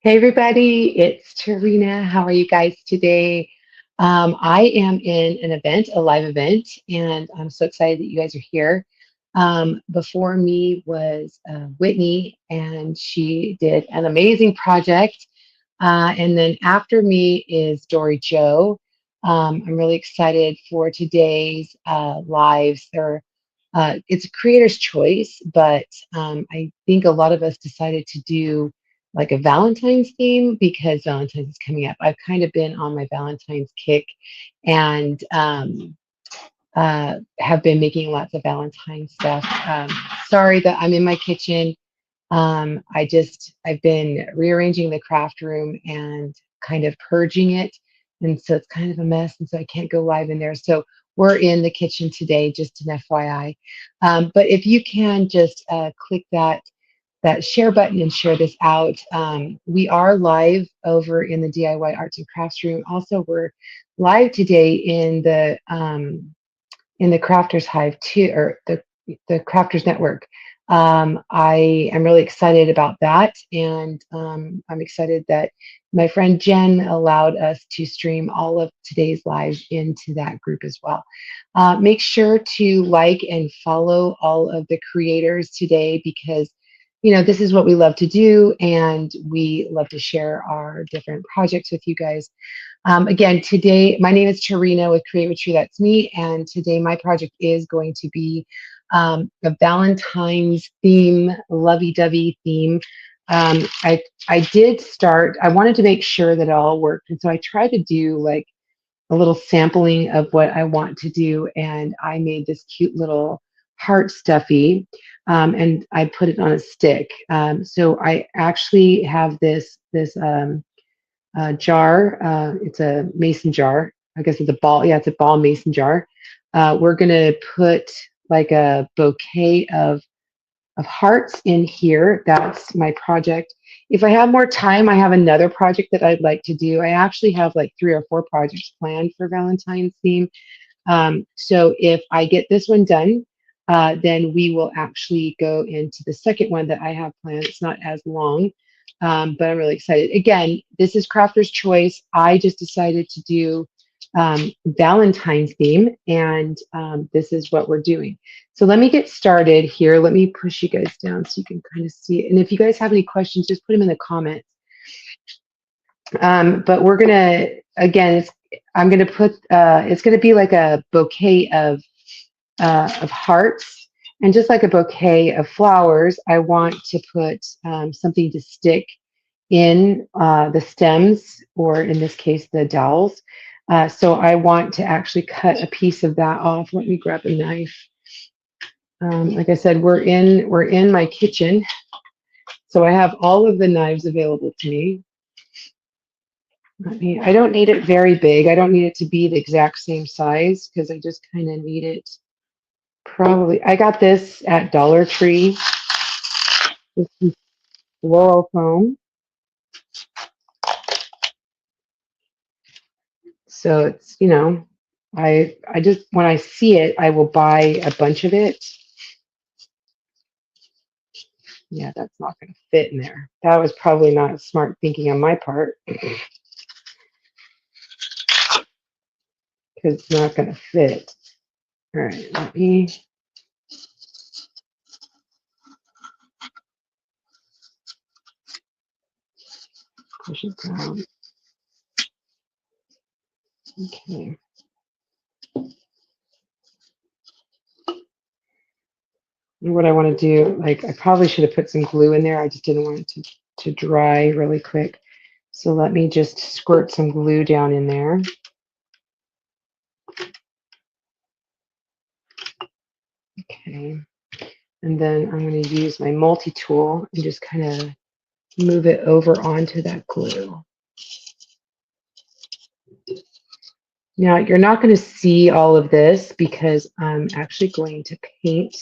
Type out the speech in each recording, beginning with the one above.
Hey everybody, it's Terina. How are you guys today? I am in an event, a live event, and I'm so excited that you guys are here. Before me was Whitney, and she did an amazing project. And then after me is Dory Joe. I'm really excited for today's lives. It's a creator's choice, but I think a lot of us decided to do like a Valentine's theme because Valentine's is coming up. I've kind of been on my Valentine's kick and have been making lots of Valentine stuff. Sorry that I'm in my kitchen. I've been rearranging the craft room and kind of purging it. And so it's kind of a mess. And so I can't go live in there. So we're in the kitchen today, just an FYI. But if you can just click that share button and share this out. We are live over in the DIY Arts and Crafts room. Also, we're live today in the Crafters Hive too, or the Crafters Network. I am really excited about that, and I'm excited that my friend Jen allowed us to stream all of today's lives into that group as well. Make sure to like and follow all of the creators today because this is what we love to do, and we love to share our different projects with you guys. Again, today, my name is Terina with Create With Tree, that's me, and today my project is going to be a Valentine's theme, lovey-dovey theme. I wanted to make sure that it all worked, and so I tried to do like a little sampling of what I want to do, and I made this cute little heart stuffy, and I put it on a stick. So I actually have this jar. It's a mason jar. I guess it's a ball. Yeah, it's a ball mason jar. We're gonna put like a bouquet of hearts in here. That's my project. If I have more time, I have another project that I'd like to do. I actually have like 3 or 4 projects planned for Valentine's theme. So if I get this one done, then we will actually go into the second one that I have planned. It's not as long, but I'm really excited. Again, this is Crafter's Choice. I just decided to do Valentine's theme, and this is what we're doing. So let me get started here. Let me push you guys down so you can kind of see it. And if you guys have any questions, just put them in the comments. But we're gonna, again, I'm gonna put, it's gonna be like a bouquet of hearts, and just like a bouquet of flowers, I want to put something to stick in the stems, or in this case, the dowels. So I want to actually cut a piece of that off. Let me grab a knife. Like I said, we're in my kitchen, so I have all of the knives available to me. I don't need it very big. I don't need it to be the exact same size because I just kind of need it. Probably, I got this at Dollar Tree. This is floral foam. So it's, I just, when I see it, I will buy a bunch of it. Yeah, that's not going to fit in there. That was probably not smart thinking on my part because it's not going to fit. All right, let me. Push it down. Okay. And what I want to do, like, I probably should have put some glue in there. I just didn't want it to dry really quick. So let me just squirt some glue down in there. Okay. And then I'm going to use my multi-tool and just kind of move it over onto that glue. Now, you're not going to see all of this because I'm actually going to paint.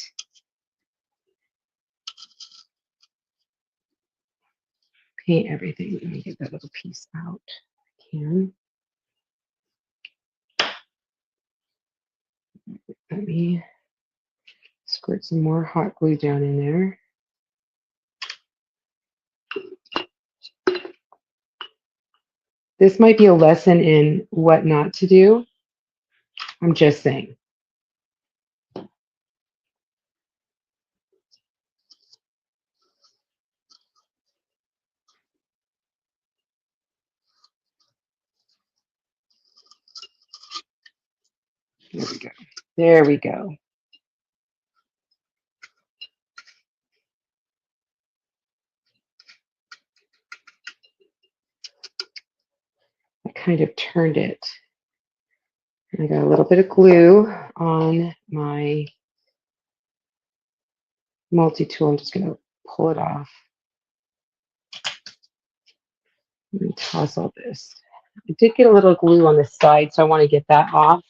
Paint everything. Let me get that little piece out. I can. Let me squirt some more hot glue down in there. This might be a lesson in what not to do. I'm just saying. There we go. There we go. I kind of turned it. I got a little bit of glue on my multi-tool. I'm just going to pull it off. Let me toss all this. I did get a little glue on the side, so I want to get that off.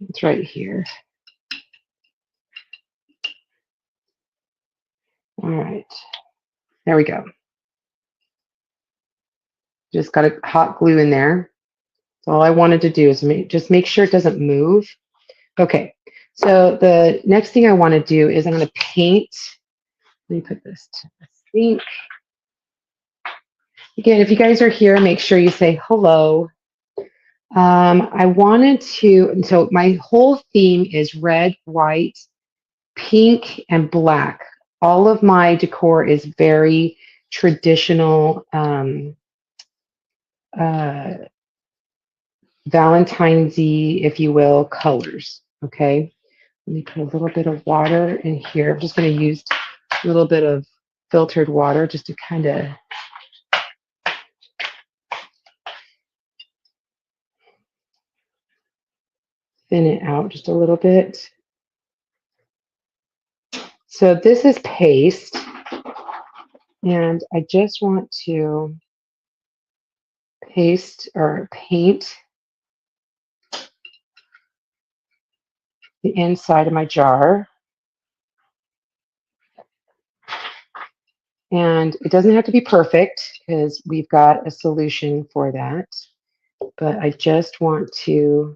It's right here. All right. There we go. Just got a hot glue in there. So all I wanted to do is just make sure it doesn't move. Okay. So the next thing I want to do is I'm going to paint. Let me put this to the sink. Again, if you guys are here, make sure you say hello. I wanted to, so my whole theme is red, white, pink, and black. All of my decor is very traditional Valentine's-y, if you will, colors. Okay. Let me put a little bit of water in here. I'm just going to use a little bit of filtered water just to kind of thin it out just a little bit. So this is paste, and I just want to paste or paint the inside of my jar. And it doesn't have to be perfect because we've got a solution for that. But I just want to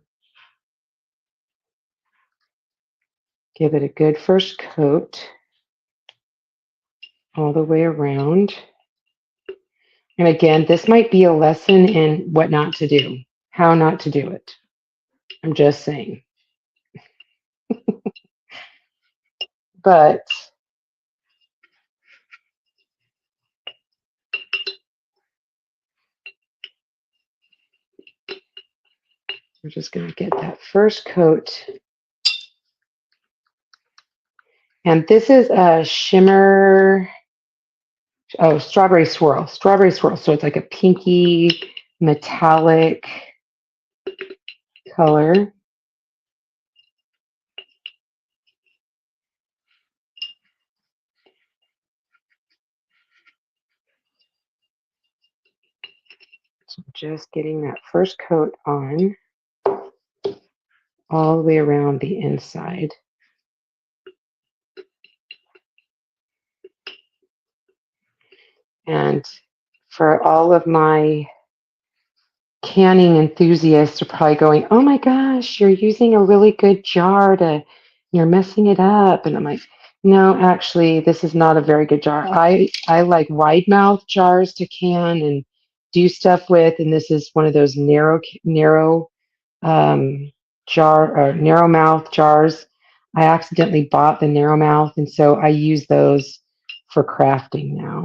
give it a good first coat all the way around. And again, this might be a lesson in what not to do, how not to do it. I'm just saying. But we're just going to get that first coat. And this is a shimmer, strawberry swirl. Strawberry swirl. So it's like a pinky metallic color. So just getting that first coat on all the way around the inside. And for all of my canning enthusiasts are probably going, oh my gosh, you're using a really good jar you're messing it up. And I'm like, no, actually, this is not a very good jar. I like wide mouth jars to can and do stuff with. And this is one of those narrow narrow mouth jars. I accidentally bought the narrow mouth. And so I use those for crafting now.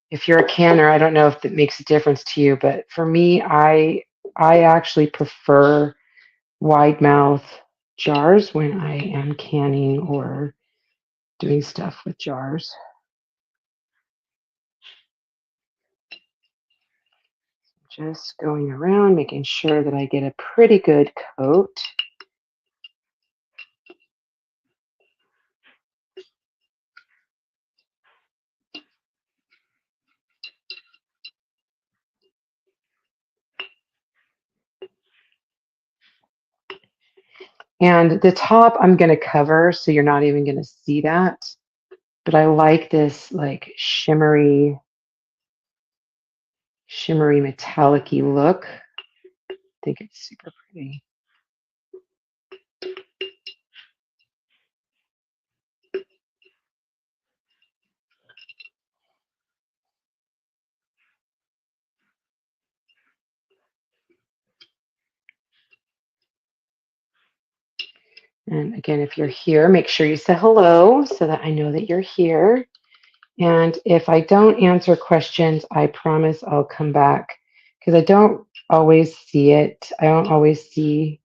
If you're a canner, I don't know if that makes a difference to you, but for me, I actually prefer wide mouth jars when I am canning or doing stuff with jars. Just going around, making sure that I get a pretty good coat. And the top I'm going to cover, so you're not even going to see that. But I like this like shimmery metallic-y look. I think it's super pretty. And again, if you're here, make sure you say hello so that I know that you're here. And if I don't answer questions, I promise I'll come back because I don't always see it. I don't always see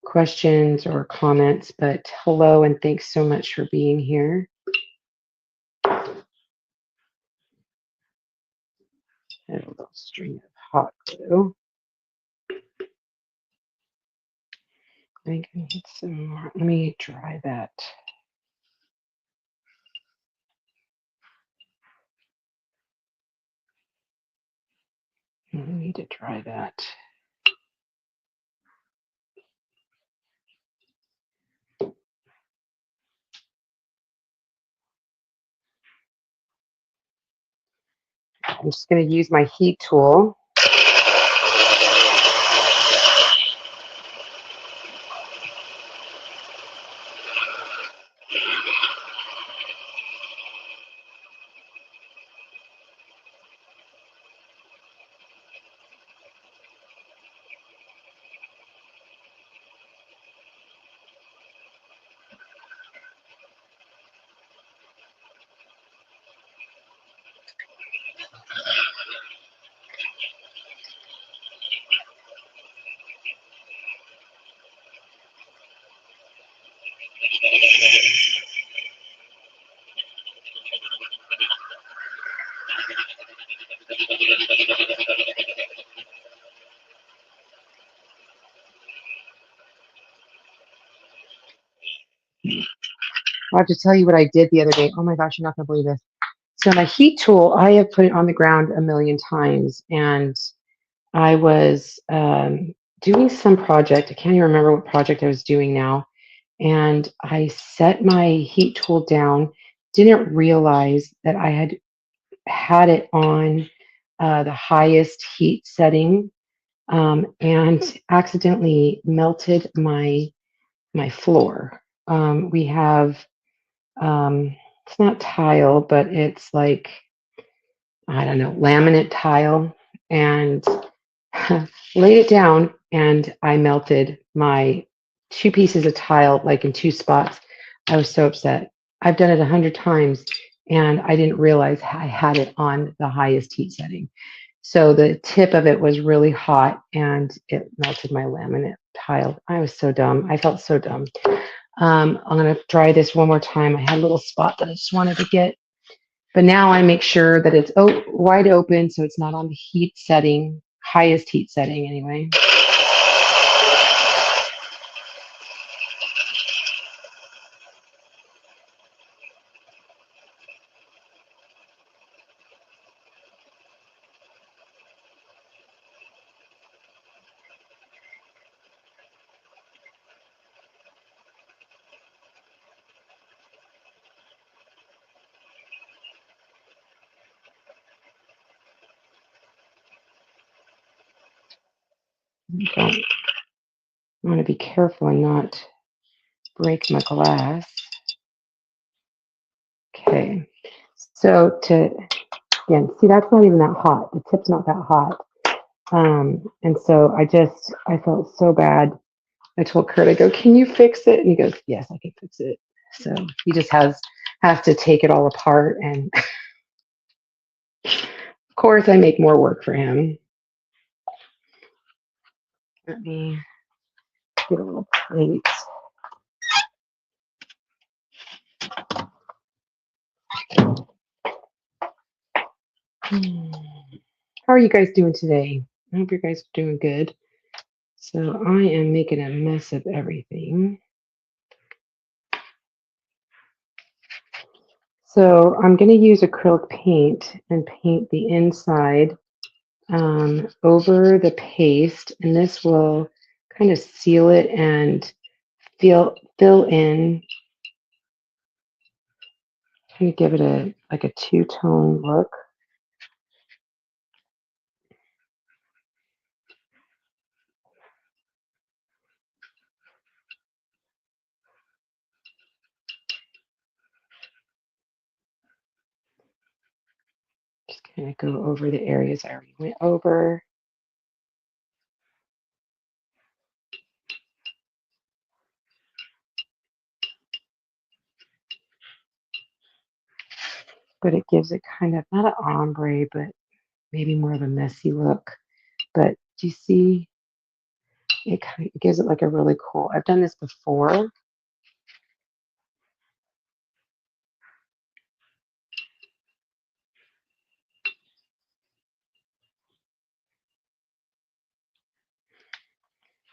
questions or comments, but hello and thanks so much for being here. And a little string of hot glue. I think I need some more. Let me dry that. I need to dry that. I'm just going to use my heat tool. I have to tell you what I did the other day. Oh my gosh, you're not going to believe this. So my heat tool, I have put it on the ground a million times, and I was doing some project. I can't even remember what project I was doing now. And I set my heat tool down, didn't realize that I had it on the highest heat setting, and accidentally melted my floor. We have it's not tile, but it's like I don't know, laminate tile, and laid it down, and I melted my two pieces of tile like in two spots. I was so upset. I've done it 100 times, and I didn't realize I had it on the highest heat setting. So the tip of it was really hot, and it melted my laminate tile. I was so dumb. I felt so dumb. I'm going to try this one more time. I had a little spot that I just wanted to get, but now I make sure that it's wide open so it's not on the heat setting, highest heat setting anyway. I want to be careful and not break my glass. Okay, so again, see, that's not even that hot. The tip's not that hot. And so I felt so bad. I told Kurt, I go, can you fix it? And he goes, yes, I can fix it. So he just has to take it all apart. And of course, I make more work for him. Let me get a little plate. How are you guys doing today? I hope you guys are doing good. So I am making a mess of everything. So I'm going to use acrylic paint and paint the inside over the paste, and this will kind of seal it and fill in, kind of give it a two-tone look. Just kind of go over the areas I already went over. but it gives it kind of not an ombre, but maybe more of a messy look. But do you see? It gives it like a really cool. I've done this before.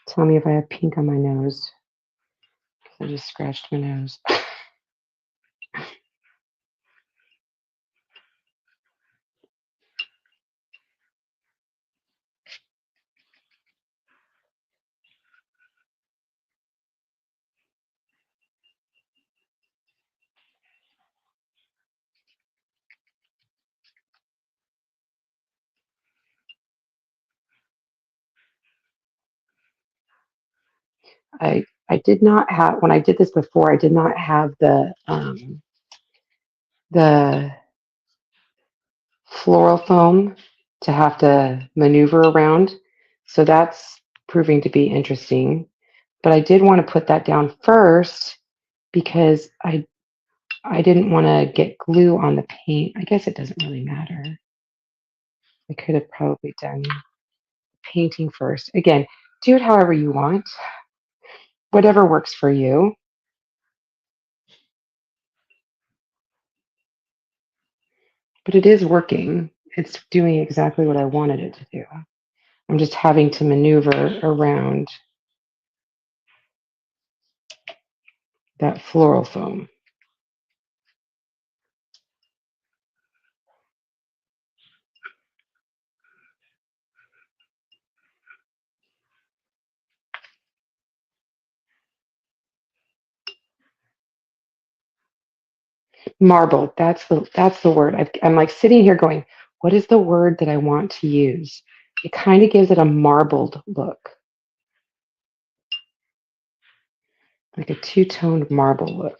Tell me if I have pink on my nose. I just scratched my nose. I did not have when I did this before. I did not have the floral foam to have to maneuver around, so that's proving to be interesting. But I did want to put that down first because I didn't want to get glue on the paint. I guess it doesn't really matter. I could have probably done painting first. Again, do it however you want, whatever works for you. But it is working. It's doing exactly what I wanted it to do. I'm just having to maneuver around that floral foam. Marbled. That's the word. I'm like sitting here going, what is the word that I want to use? It kind of gives it a marbled look, like a two-toned marble look.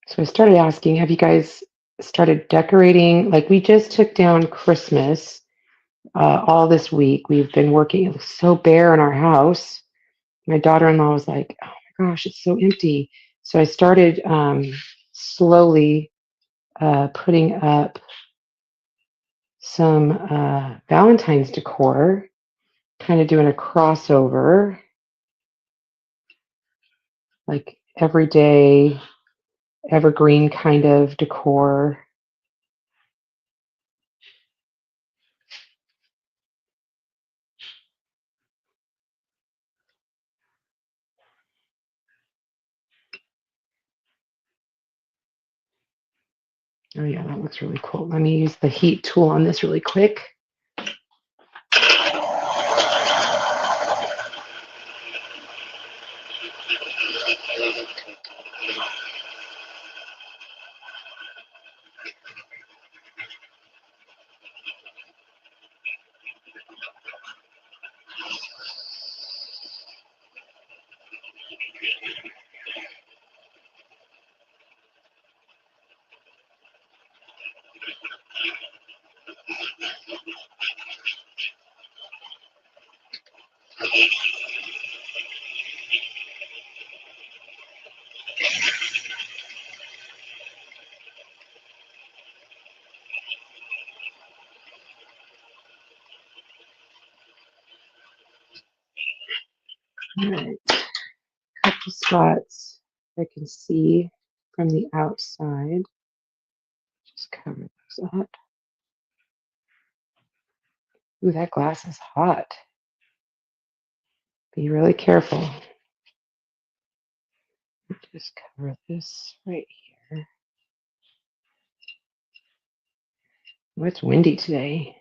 So I started asking, have you guys started decorating? Like we just took down Christmas all this week. We've been working. It was so bare in our house. My daughter-in-law was like, "Oh my gosh, it's so empty." So I started slowly putting up some Valentine's decor, kind of doing a crossover, like everyday, evergreen kind of decor. Oh yeah, that looks really cool. Let me use the heat tool on this really quick. All right, couple spots I can see from the outside. Just cover those up. Ooh, that glass is hot. Be really careful. Just cover this right here. Oh, it's windy today.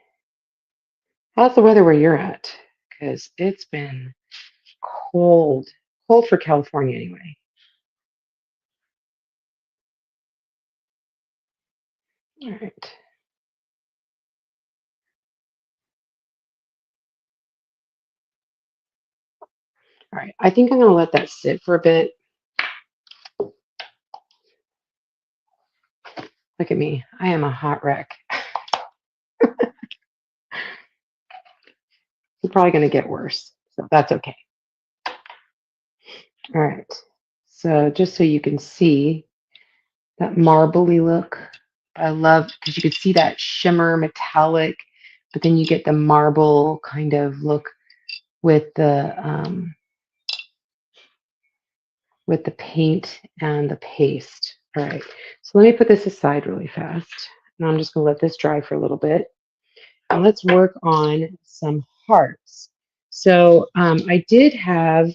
How's the weather where you're at? Because it's been cold. Cold for California anyway. All right. All right. I think I'm going to let that sit for a bit. Look at me. I am a hot wreck. It's probably going to get worse, so that's okay. All right. So just so you can see that marbly look, I love because you can see that shimmer metallic, but then you get the marble kind of look with the paint and the paste. All right. So let me put this aside really fast. And I'm just going to let this dry for a little bit. And let's work on some hearts. So I did have,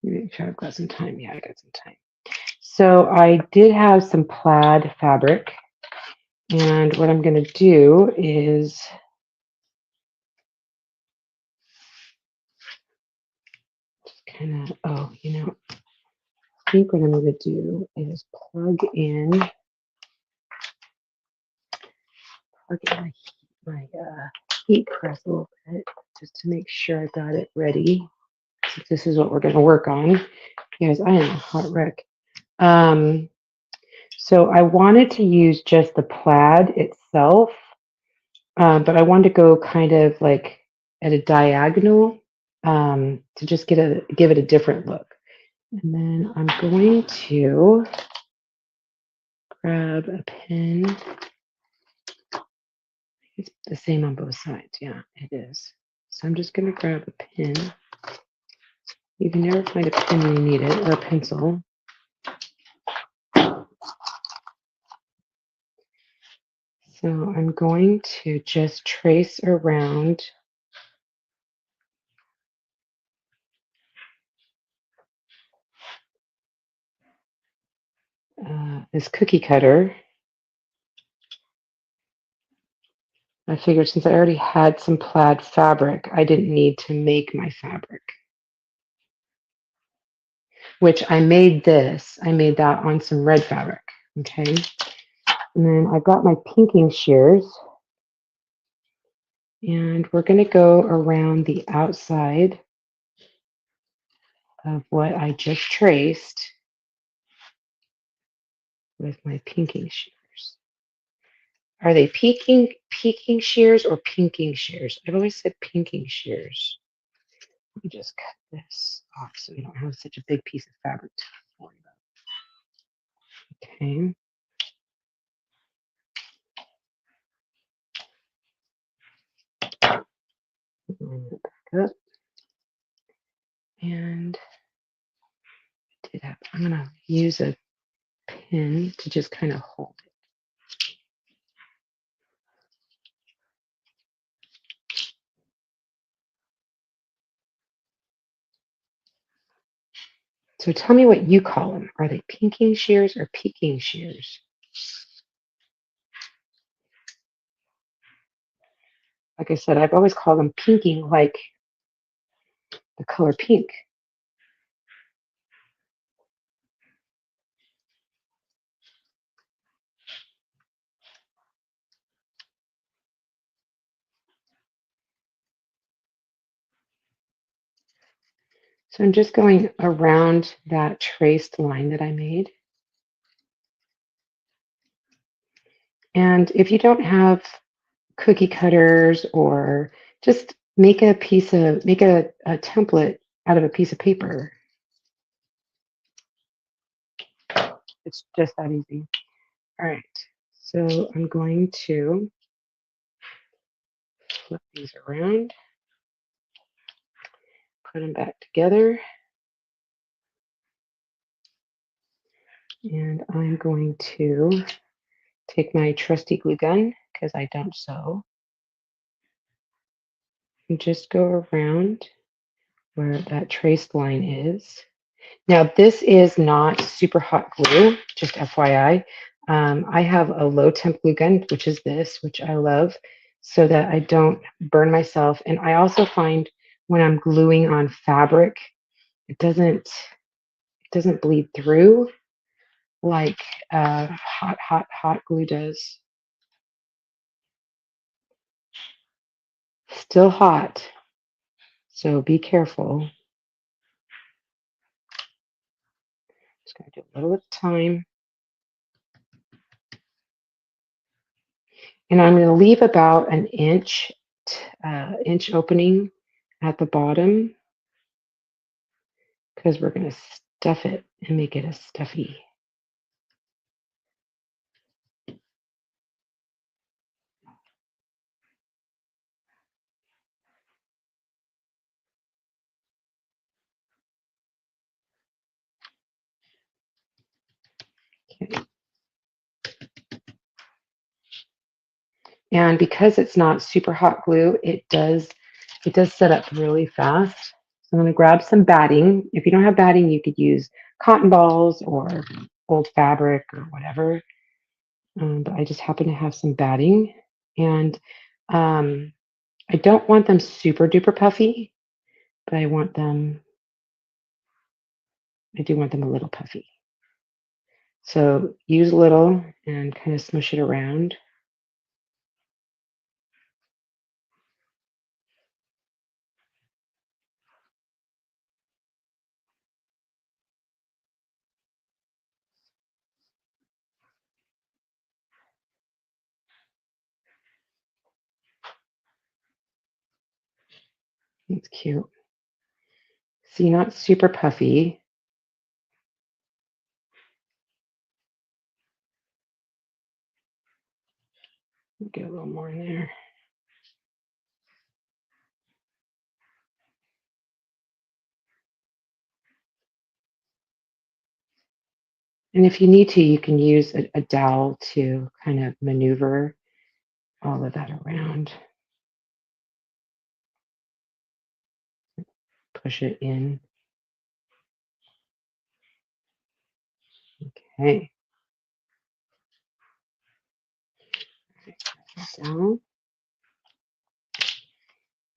let me make sure I've got some time. Yeah, I got some time. So I did have some plaid fabric. And what I'm going to do is kind of, oh, I think what I'm going to do is plug in my heat press a little bit just to make sure I got it ready. So this is what we're going to work on. Guys, I am a hot wreck. So I wanted to use just the plaid itself, but I wanted to go kind of like at a diagonal to just give it a different look. And then I'm going to grab a pin. It's the same on both sides. Yeah, it is. So I'm just going to grab a pin. You can never find a pin when you need it, or a pencil. So I'm going to just trace around this cookie cutter. I figured since I already had some plaid fabric, I didn't need to make my fabric. Which I made that on some red fabric. Okay. And then I've got my pinking shears. And we're going to go around the outside of what I just traced with my pinking shears. Are they peaking shears or pinking shears? I've always said pinking shears. Let me just cut this off so we don't have such a big piece of fabric to worry about. Okay. Line it back up. And I'm going to use a pin to just kind of hold it. So tell me what you call them. Are they pinking shears or peaking shears? Like I said, I've always called them pinking, like the color pink. So I'm just going around that traced line that I made. And if you don't have cookie cutters, or just make a template out of a piece of paper. It's just that easy. All right. So I'm going to flip these around, put them back together. And I'm going to take my trusty glue gun, because I don't sew, and just go around where that traced line is. Now, this is not super hot glue, just FYI. I have a low temp glue gun, which is this, which I love, so that I don't burn myself. And I also find when I'm gluing on fabric, it doesn't bleed through like hot glue does. Still hot, so be careful. Just gonna do a little at a time. And I'm going to leave about an inch inch opening at the bottom because we're going to stuff it and make it a stuffy. Okay. And because it's not super hot glue, it does set up really fast. So I'm going to grab some batting. If you don't have batting, you could use cotton balls or old fabric or whatever. But I just happen to have some batting. And I don't want them super duper puffy, but I do want them a little puffy. So use a little and kind of smush it around. It's cute. See, not super puffy. Get a little more in there. And if you need to, you can use a dowel to kind of maneuver all of that around. Push it in. Okay. Down.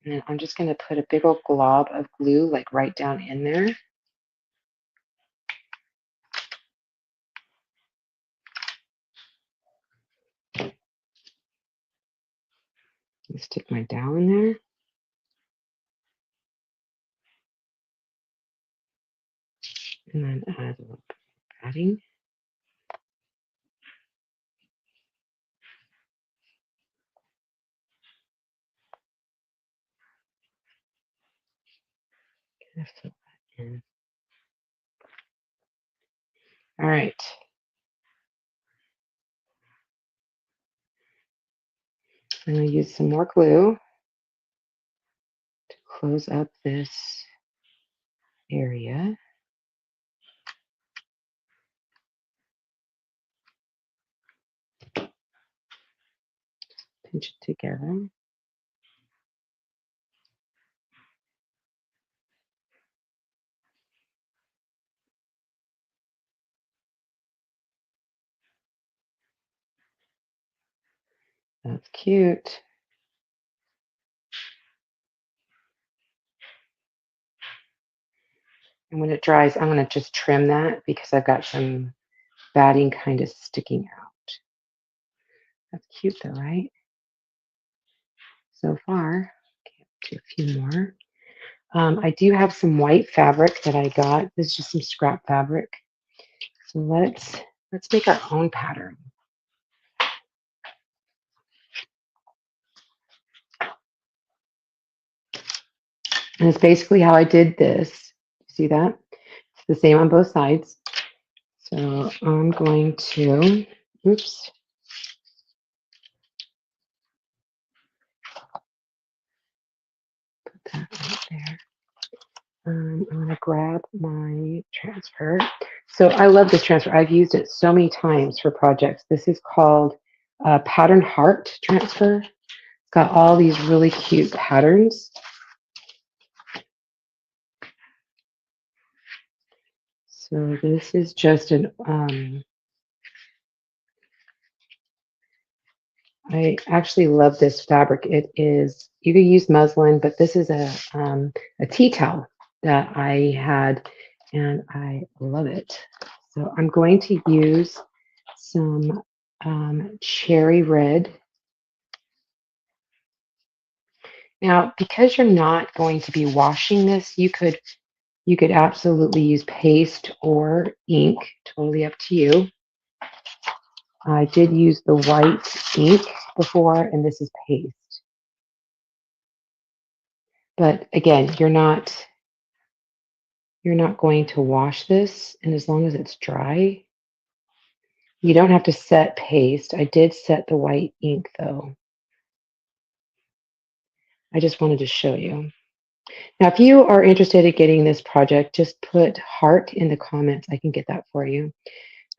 And I'm just going to put a big old glob of glue like right down in there. Stick my dowel in there. And then add a little bit of padding. Kind of fill that in. All right. I'm going to use some more glue to close up this area. Pinch it together. That's cute. And when it dries, I'm going to just trim that because I've got some batting kind of sticking out. That's cute though, right? So far, okay, do a few more. I do have some white fabric that I got. This is just some scrap fabric. So let's make our own pattern. And it's basically how I did this. See that? It's the same on both sides. So I'm going to, oops. Put that right there. I'm going to grab my transfer. So I love this transfer. I've used it so many times for projects. This is called Pattern Heart Transfer. It's got all these really cute patterns. So this is just an, I actually love this fabric. It is, you could use muslin, but this is a tea towel that I had and I love it. So I'm going to use some cherry red. Now, because you're not going to be washing this, you could absolutely use paste or ink, totally up to you. I did use the white ink before, and this is paste. But again, you're not going to wash this, and as long as it's dry, you don't have to set paste. I did set the white ink though. I just wanted to show you. Now, if you are interested in getting this project, just put heart in the comments. I can get that for you.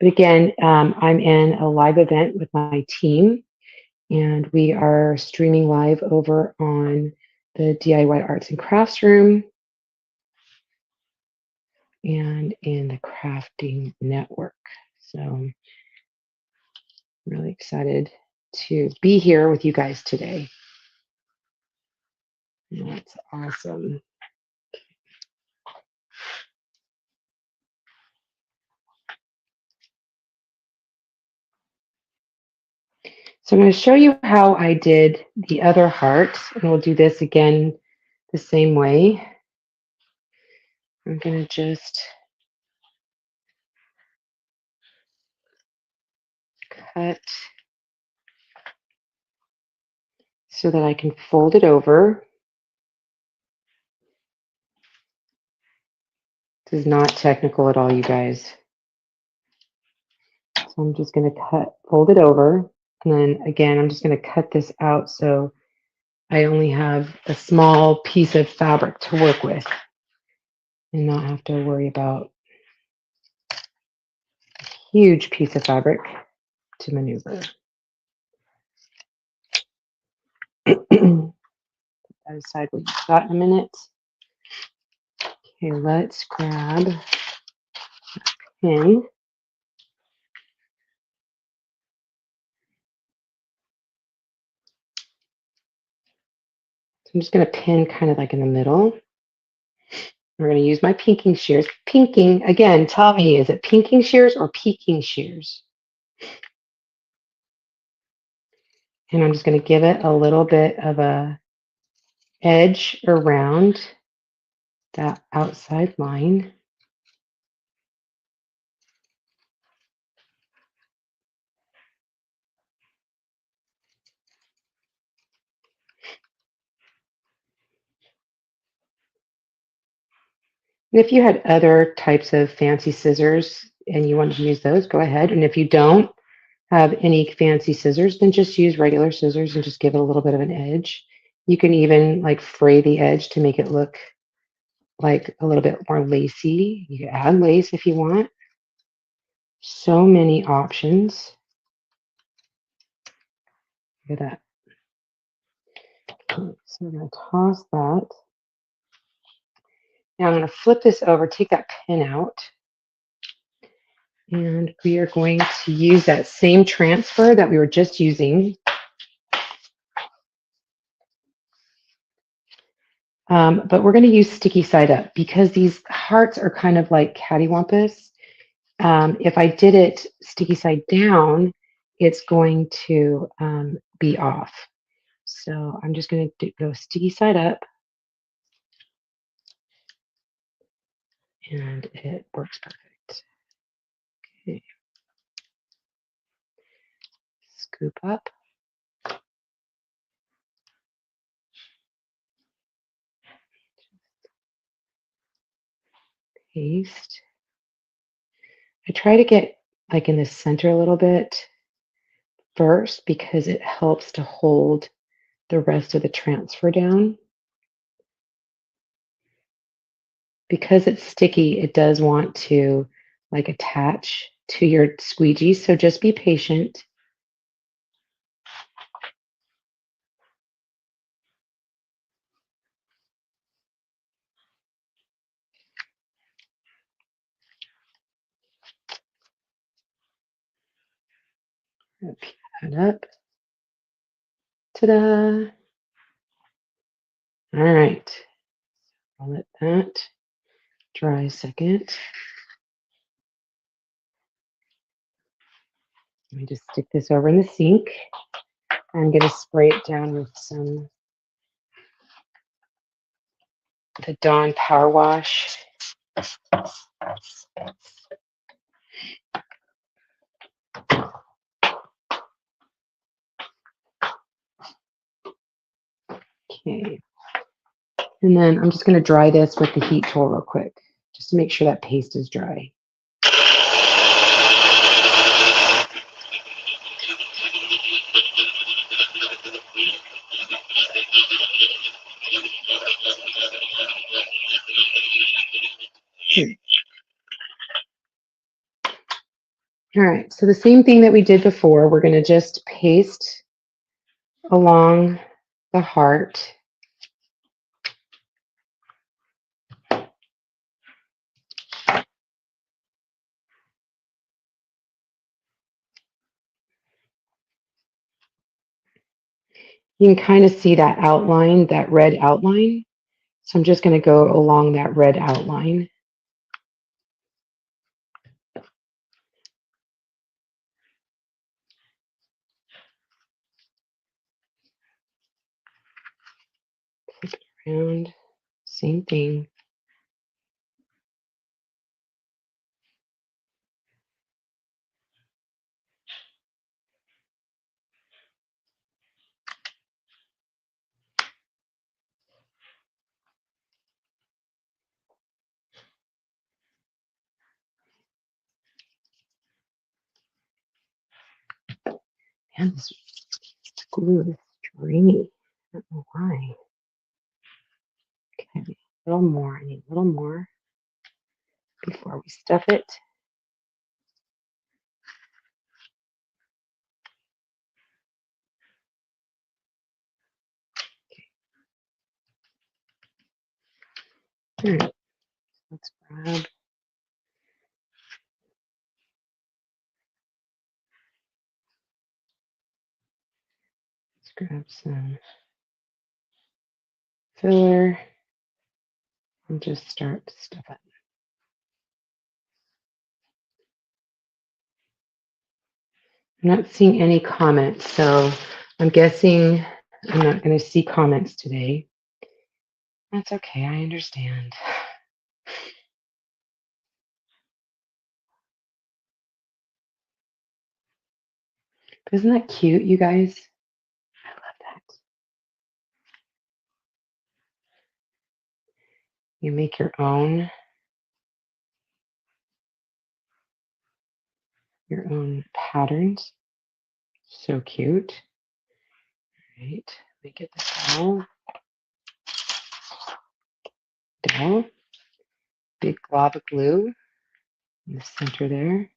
But again, I'm in a live event with my team, and we are streaming live over on the DIY Arts and Crafts room and in the Crafting Network. So I'm really excited to be here with you guys today. That's awesome. So I'm going to show you how I did the other heart, and we'll do this again the same way. I'm going to just cut so that I can fold it over. This is not technical at all, you guys. So I'm just going to fold it over. And then again, I'm just going to cut this out so I only have a small piece of fabric to work with and not have to worry about a huge piece of fabric to maneuver. That aside, we've got in a minute. Okay, let's grab a pin. So I'm just going to pin kind of like in the middle. We're going to use my pinking shears. Pinking, again, tell me, is it pinking shears or peaking shears? And I'm just going to give it a little bit of a edge around that outside line. And if you had other types of fancy scissors and you wanted to use those, go ahead. And if you don't have any fancy scissors, then just use regular scissors and just give it a little bit of an edge. You can even like fray the edge to make it look like a little bit more lacy. You can add lace if you want. So many options. Look at that. Okay, so I'm going to toss that. Now I'm going to flip this over, take that pin out, and we are going to use that same transfer that we were just using. But we're going to use sticky side up because these hearts are kind of like cattywampus. If I did it sticky side down, it's going to be off. So I'm just going to go sticky side up, and it works perfect. Okay. Scoop up. Paste. I try to get like in the center a little bit first because it helps to hold the rest of the transfer down. Because it's sticky, it does want to like attach to your squeegee, so just be patient. Pick that up. Ta-da! All right, I'll let that dry a second. Let me just stick this over in the sink. I'm going to spray it down with the Dawn Power Wash. Okay. And then I'm just going to dry this with the heat tool real quick, just to make sure that paste is dry. All right, so the same thing that we did before, we're going to just paste along the heart. You can kind of see that outline, that red outline. So I'm just going to go along that red outline. Flip it around, same thing. Man, this glue is stringy. I don't know why. Okay, a little more. I need a little more before we stuff it. All right, let's grab some filler and just start to stuff it. I'm not seeing any comments, so I'm guessing I'm not going to see comments today. That's okay, I understand. Isn't that cute, you guys? I love that. You make your own patterns. So cute. All right, let me get the towel. Dowel. Big glob of glue in the center there.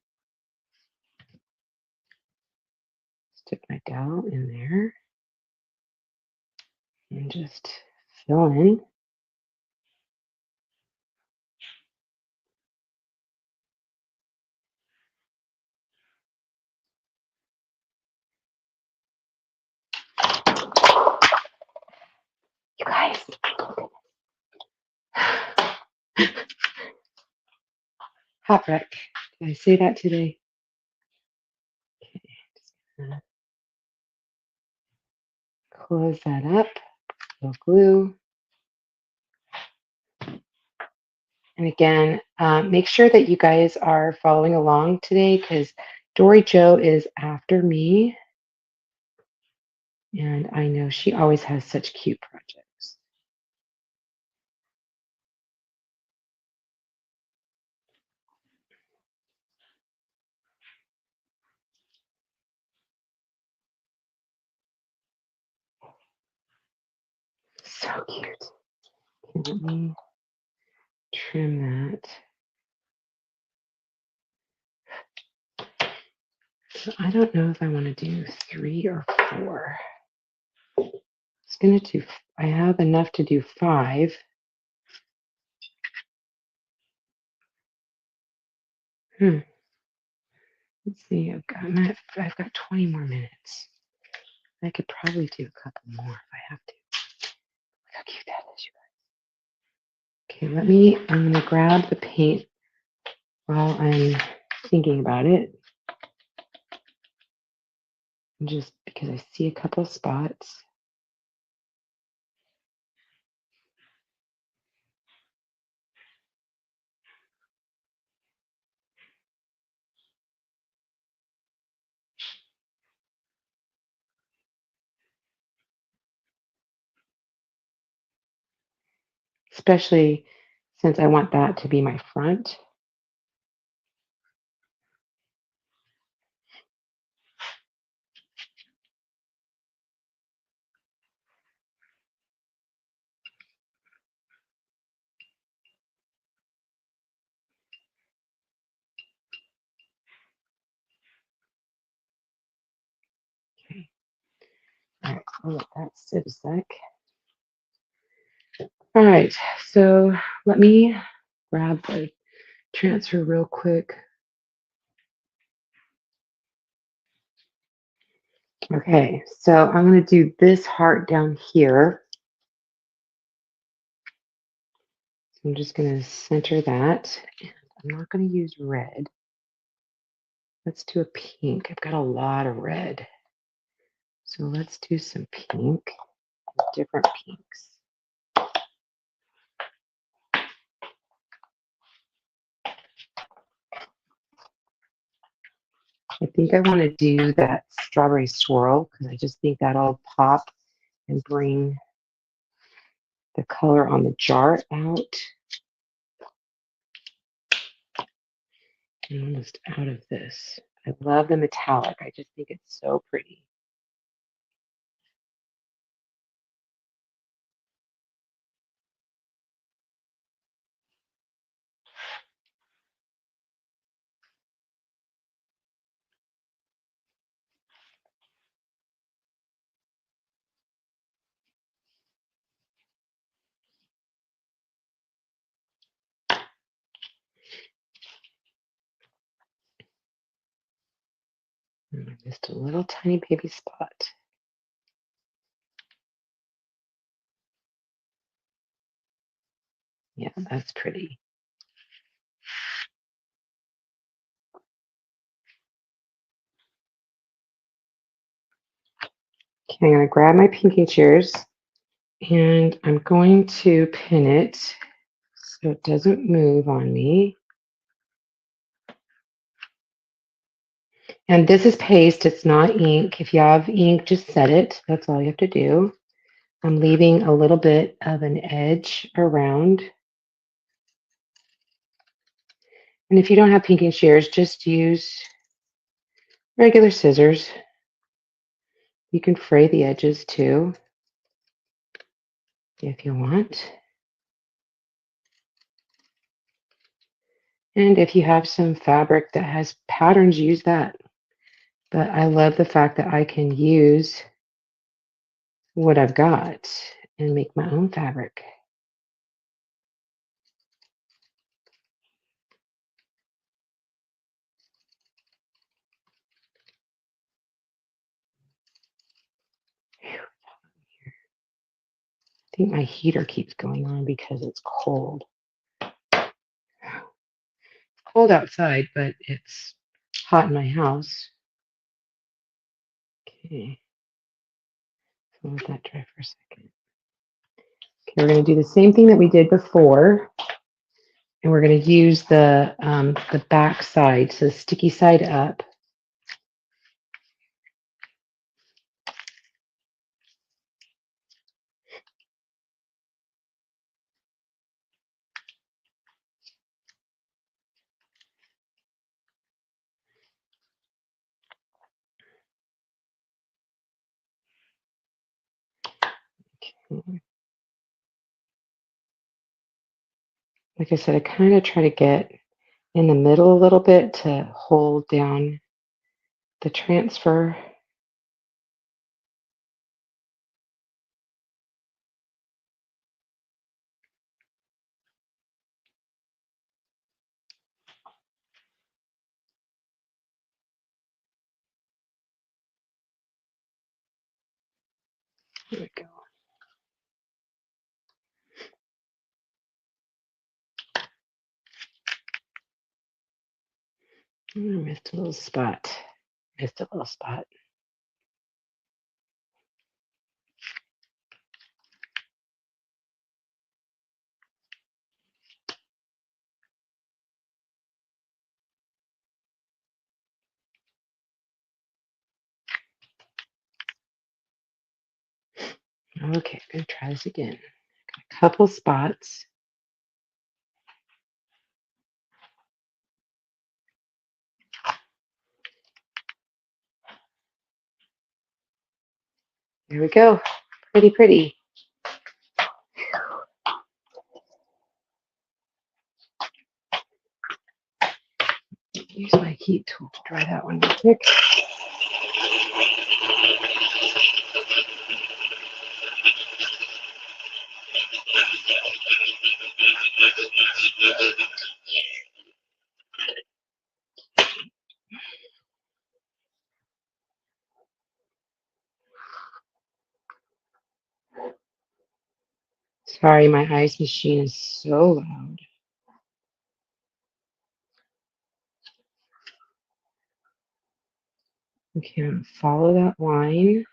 Stick my dowel in there and just fill in. You guys, hot wreck. Did I say that today? Okay, just gonna close that up. Little glue. And again, make sure that you guys are following along today because Dory Joe is after me. And I know she always has such cute projects. So cute. Okay, let me trim that. So I don't know if I want to do 3 or 4. It's going to do, I have enough to do 5. Let's see, I've got 20 more minutes. I could probably do a couple more if I have to. Look how cute that is, you guys. Okay, I'm going to grab the paint while I'm thinking about it. Just because I see a couple spots. especially since I want that to be my front. Okay. All right, I'll let that sit a sec. All right, so let me grab the transfer real quick. Okay, so I'm going to do this heart down here. So I'm just going to center that. And I'm not going to use red. Let's do a pink. I've got a lot of red. So let's do some pink, different pinks. I think I want to do that strawberry swirl because I just think that'll pop and bring the color on the jar out. I'm almost out of this. I love the metallic. I just think it's so pretty. Just a little tiny baby spot. Yeah, that's pretty. Okay, I'm going to grab my pinking shears and I'm going to pin it so it doesn't move on me. And this is paste, it's not ink. If you have ink, just set it. That's all you have to do. I'm leaving a little bit of an edge around. And if you don't have pinking shears, just use regular scissors. You can fray the edges too, if you want. And if you have some fabric that has patterns, use that. But I love the fact that I can use what I've got and make my own fabric. I think my heater keeps going on because it's cold. Cold outside, but it's hot in my house. Okay, so let that dry for a second. Okay, we're going to do the same thing that we did before, and we're going to use the back side, so the sticky side up. Okay. Like I said, I kind of try to get in the middle a little bit to hold down the transfer. There we go. I missed a little spot. Missed a little spot. Okay, I'm gonna try this again. a couple spots. There we go. Pretty, pretty. Use my heat tool to dry that one real quick. Sorry, my ice machine is so loud. Okay, I'm gonna follow that line.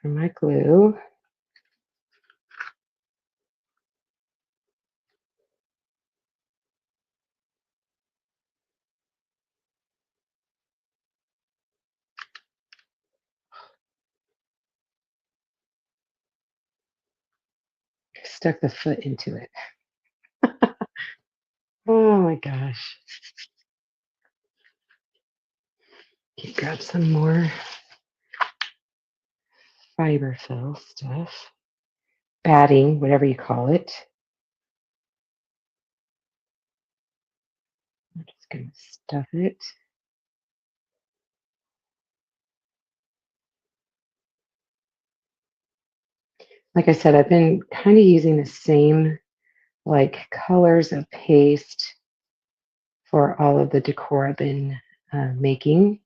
For my glue. Stuck the foot into it. Oh my gosh. Okay, grab some more fiber fill stuff. Batting, whatever you call it. I'm just gonna stuff it. Like I said, I've been kind of using the same like colors of paste for all of the decor I've been making.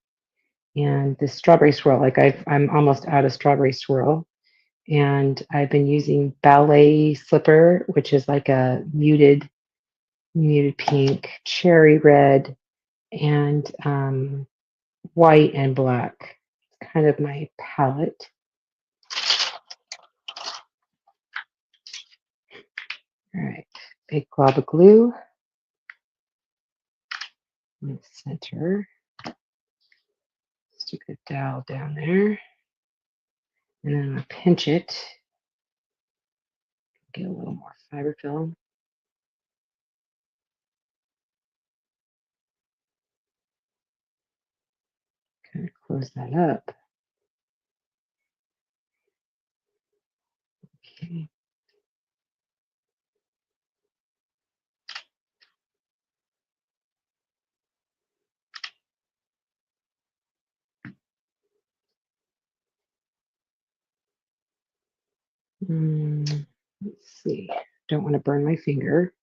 And the strawberry swirl, like I'm almost out of strawberry swirl. And I've been using ballet slipper, which is like a muted pink, cherry red, and white and black. It's kind of my palette. All right, big glob of glue in the center. Stick the dowel down there. And then I'm going to pinch it. Get a little more fiber film. Kind of close that up. Okay. Let's see. Don't want to burn my finger.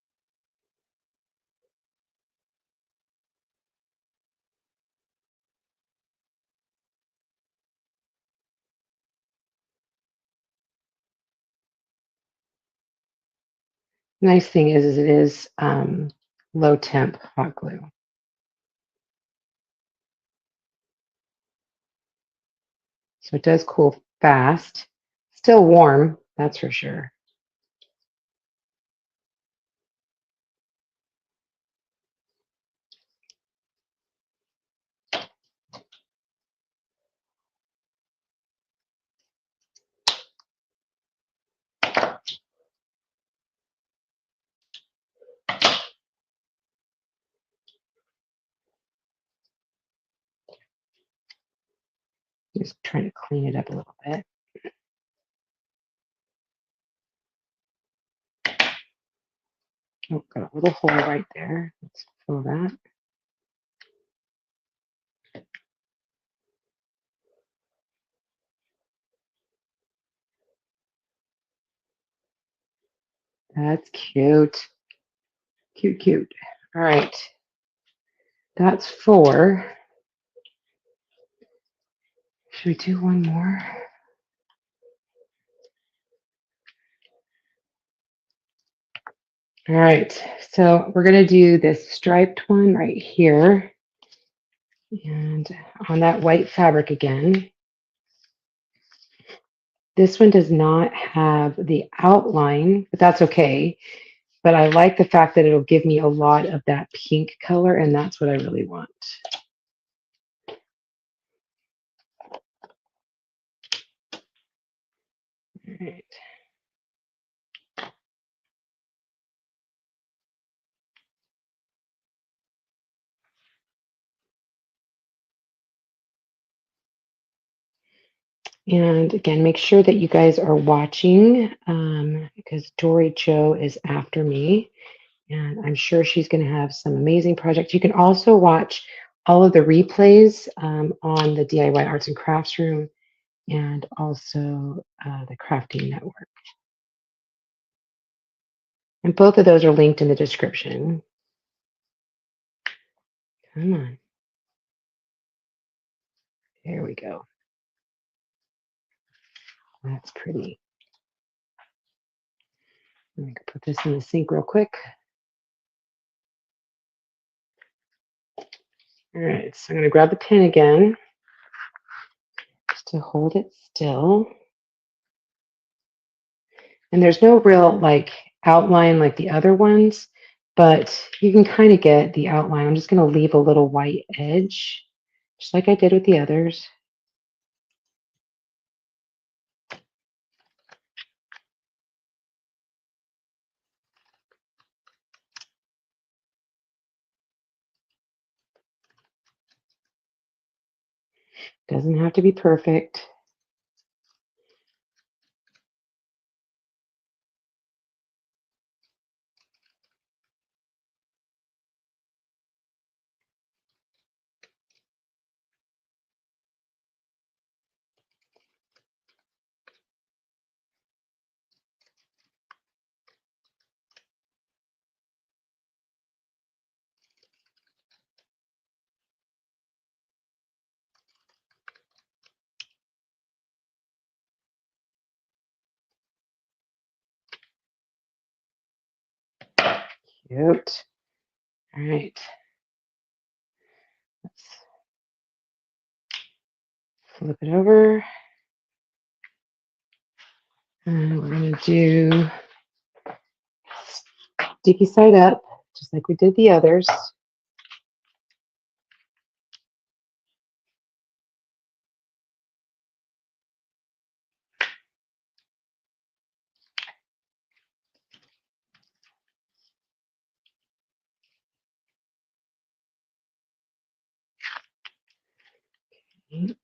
Nice thing is it is low temp hot glue. So it does cool fast. Still warm, that's for sure. Just trying to clean it up a little bit. Oh, got a little hole right there. Let's fill that. That's cute. Cute, cute. All right. That's 4. Should we do one more? All right. So we're going to do this striped one right here. And on that white fabric again. This one does not have the outline, but that's okay. But I like the fact that it'll give me a lot of that pink color, and that's what I really want. All right. And again, make sure that you guys are watching because Dory Joe is after me. And I'm sure she's going to have some amazing projects. You can also watch all of the replays on the DIY Arts and Crafts Room and also the Crafting Network. And both of those are linked in the description. Come on. There we go. That's pretty. Let me put this in the sink real quick. All right, so I'm going to grab the pen again just to hold it still. And there's no real like outline like the other ones, but you can kind of get the outline. I'm just going to leave a little white edge, just like I did with the others. Doesn't have to be perfect. Cute. All right. Let's flip it over. And we're going to do sticky side up, just like we did the others. Okay.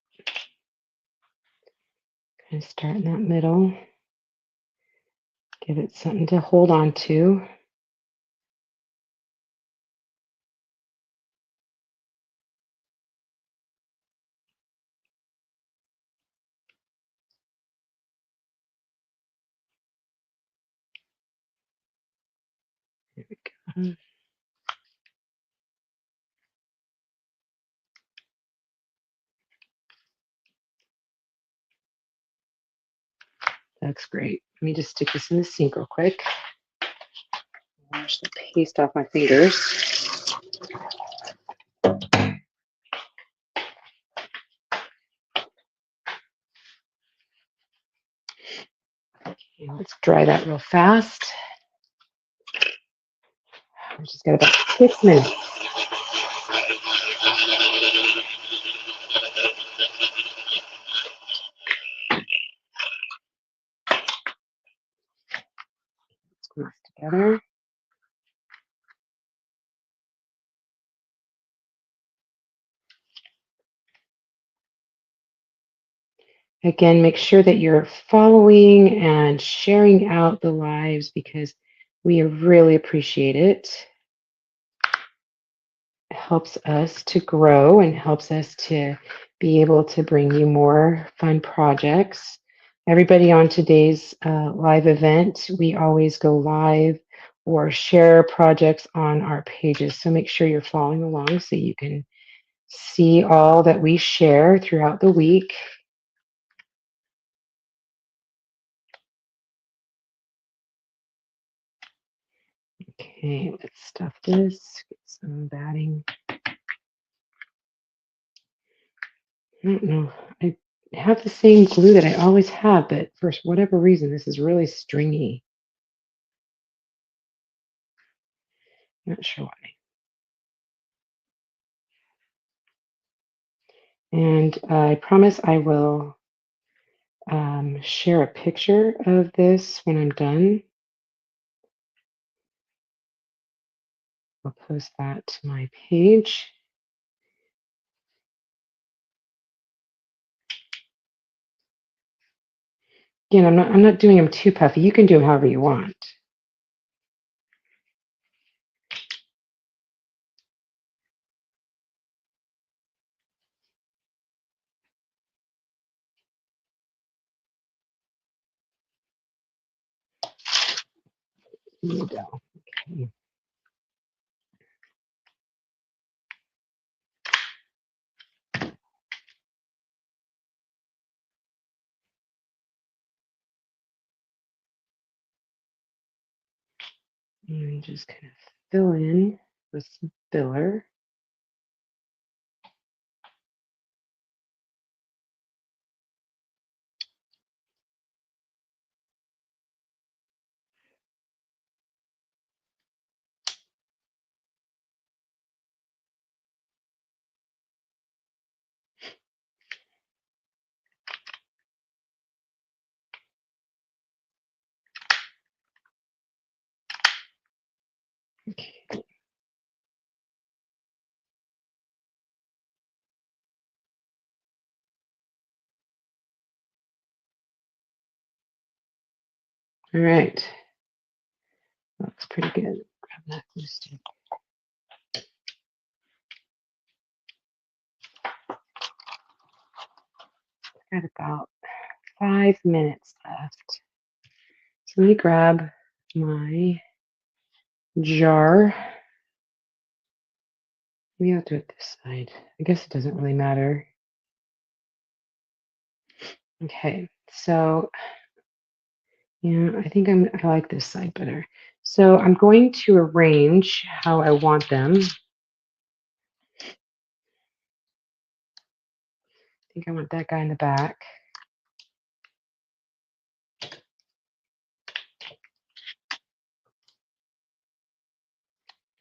Kind of start in that middle. Give it something to hold on to. There we go. That's great. Let me just stick this in the sink real quick. Wash the paste off my fingers. Okay, let's dry that real fast. We just got about 6 minutes. Let's glue this together. Again, make sure that you're following and sharing out the lives because we really appreciate it. It helps us to grow and helps us to be able to bring you more fun projects. Everybody on today's live event, we always go live or share projects on our pages. So make sure you're following along so you can see all that we share throughout the week. Okay, let's stuff this, get some batting. I don't know. I have the same glue that I always have, but for whatever reason, this is really stringy. Not sure why. And I promise I will share a picture of this when I'm done. I'll post that to my page. Again, I'm not doing them too puffy. You can do them however you want. There you go. Okay. And just kind of fill in with some filler. Okay. All right. Looks pretty good. Grab that glue stick. Got about 5 minutes left. So let me grab my jar. Maybe I'll do it this side. I guess it doesn't really matter. Okay, so yeah, I think I like this side better. So I'm going to arrange how I want them. I think I want that guy in the back.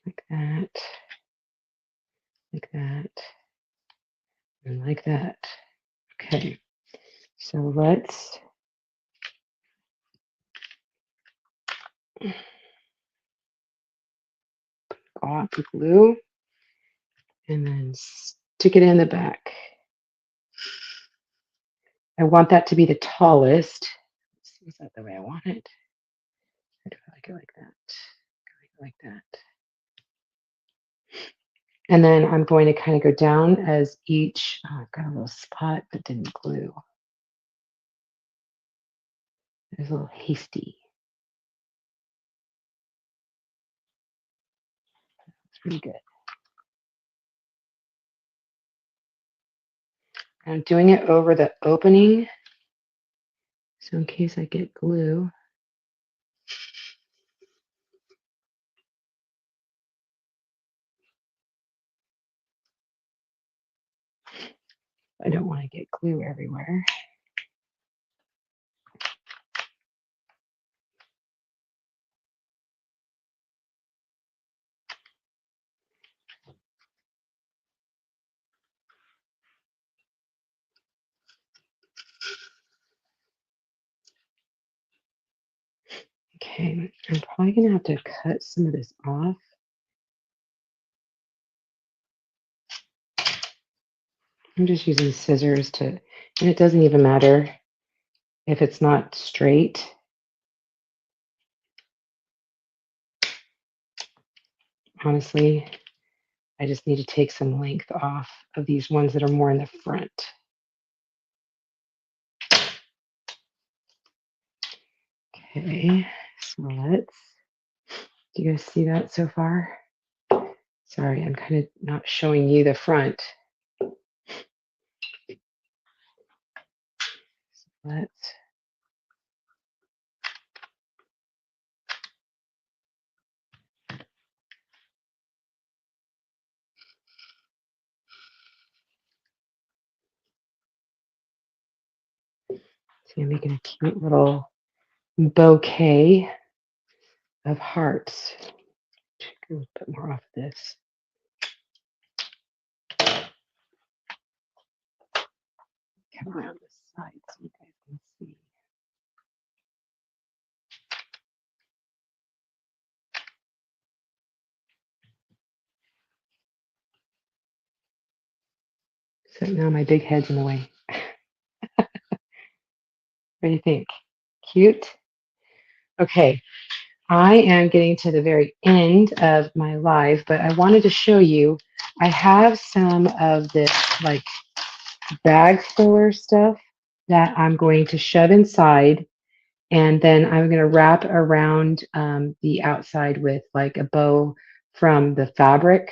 Like that. Like that. And like that. Okay. So let's off the glue and then stick it in the back. I want that to be the tallest. Is that the way I want it? I do like it like that. Like that. And then I'm going to kind of go down as each, oh, I've got a little spot that didn't glue. It was a little hasty. It's pretty good. I'm doing it over the opening. So in case I get glue. I don't want to get glue everywhere. Okay, I'm probably going to have to cut some of this off. I'm just using scissors to, and it doesn't even matter if it's not straight. Honestly, I just need to take some length off of these ones that are more in the front. Okay, so let's, do you guys see that so far? Sorry, I'm kind of not showing you the front. Let's see, I'm making a cute little bouquet of hearts. Take a little bit more off of this. Come around this side so you guys can So now my big head's in the way. What do you think? Cute? Okay, I am getting to the very end of my live, but I wanted to show you, I have some of this like bag filler stuff that I'm going to shove inside, and then I'm going to wrap around the outside with like a bow from the fabric,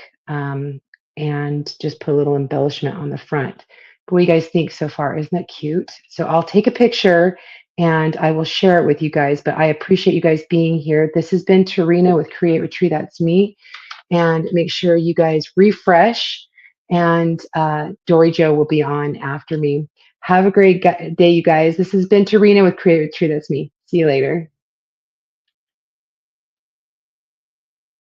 and just put a little embellishment on the front. What do you guys think so far? Isn't that cute? So I'll take a picture and I will share it with you guys, but I appreciate you guys being here. This has been Terina with Create with Tree. That's me. And make sure you guys refresh, and Dory Joe will be on after me. Have a great day, you guys. This has been Terina with Create with Tree. That's me. See you later.